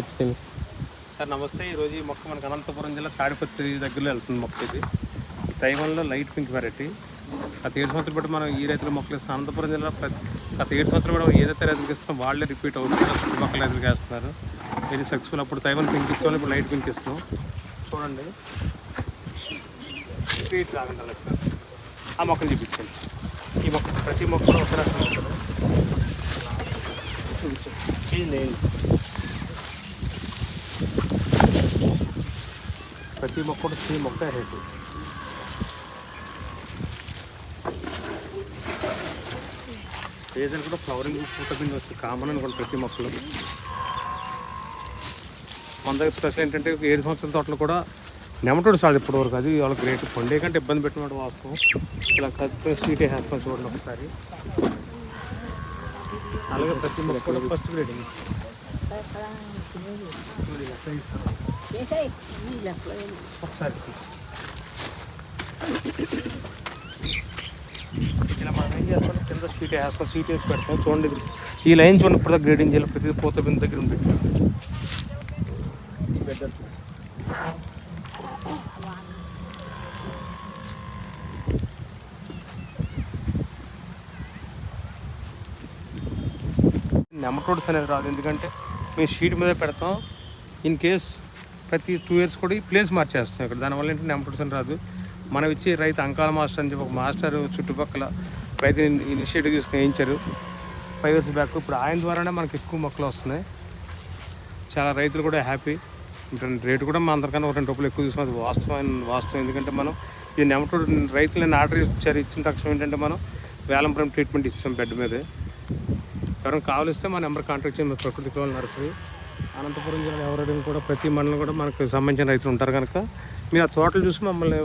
చెప్పేసి. సార్ నమస్తే. ఈరోజు ఈ మొక్క మనకు అనంతపురం జిల్లా తాడిపత్రి దగ్గరలో వెళ్తుంది మొక్క. ఇది తైవాన్లో లైట్ పింక్ వెరైటీ. గత 7 సంవత్సరాలు బట్టి మనం ఈ రైతుల మొక్కలు ఇస్తాం. అనంతపురం జిల్లా గత 7 సంవత్సరాలు కూడా ఏదైతే రైతులకు ఇస్తాం వాళ్ళే రిపీట్ అవుతున్నారు, చుట్టుపక్కల రైతులకు వేస్తున్నారు. Very successful. అప్పుడు తైవాన్ పింక్ ఇస్తాం, ఇప్పుడు లైట్ పింక్ ఇస్తాం. చూడండి, స్ట్రీట్ రాగండి అలా. ఆ మొక్కలు చూపించండి. ఈ మొక్క ప్రతి మొక్క కూడా ఒక రకం మొక్కలు చూపించండి. ఇది లేదు, ప్రతి మొక్క కూడా సేమ్ మొక్క రేటు. ఏదైనా కూడా ఫ్లవరింగ్ పూత పిండి వస్తుంది కామన్ అనుకోండి ప్రతి మొక్కలు. మన దగ్గర స్పెషల్ ఏంటంటే 7 సంవత్సరాల తోటలు కూడా నెమటోడు సాగు ఇప్పటివరకు. అది వాళ్ళకి రేటు పండే కంటే ఇబ్బంది పెట్టినట్టు వాస్తవం. ఇలా కలిపి సీట్ వేసేస్తాం చూడండి ఒకసారి. అలాగే ప్రతి మొక్క కూడా ఫస్ట్ గ్రేడింగ్. ఒకసారి ఇలా మనం ఏం చేస్తాం, కింద సీట్ వేస్తాం, సీట్ వేసి పెడతాం. చూడండి, ఈ లైన్ చూడండి ఇప్పుడు గ్రేడింగ్ చేయాలి. ప్రతి పూత బిందు దగ్గర ఉంది. నెమటోడ్స్ అనేది రాదు, ఎందుకంటే మేము షీట్ మీద పెడతాం. ఇన్ కేస్ ప్రతి 2 years కూడా ఈ ప్లేస్ మార్చేస్తాం ఇక్కడ. దానివల్ల ఏంటంటే నెమటోడ్స్ అని రాదు. మనం ఇచ్చే రైతు అంకాల మాస్టర్ అని చెప్పి ఒక మాస్టర్ చుట్టుపక్కల రైతు ఇనిషియేటివ్ తీసుకుని వేయించారు 5 years బ్యాక్. ఇప్పుడు ఆయన ద్వారానే మనకు ఎక్కువ మొక్కలు వస్తున్నాయి. చాలా రైతులు కూడా హ్యాపీ. రేటు కూడా మా అందరికన్నా ఒక 2 రూపాయలు ఎక్కువ తీసుకున్నాం. అది వాస్తవం. ఎందుకంటే మనం ఈ నెమటోడ్ రైతులని ఆర్డర్ ఇచ్చిన తక్షణం ఏంటంటే మనం వేలంపురం ట్రీట్మెంట్ ఇస్తాం బెడ్ మీదే. ఎవరైనా కావలిస్తే మా నెంబర్ కాంటాక్ట్ చేయండి. ప్రకృతి కోవల్ నర్సరీ అనంతపురం జిల్లా ఎవరైనా కూడా ప్రతి మండలం కూడా మనకు సంబంధించిన రైతులు ఉంటారు కనుక మీరు ఆ తోటలు చూసి మమ్మల్ని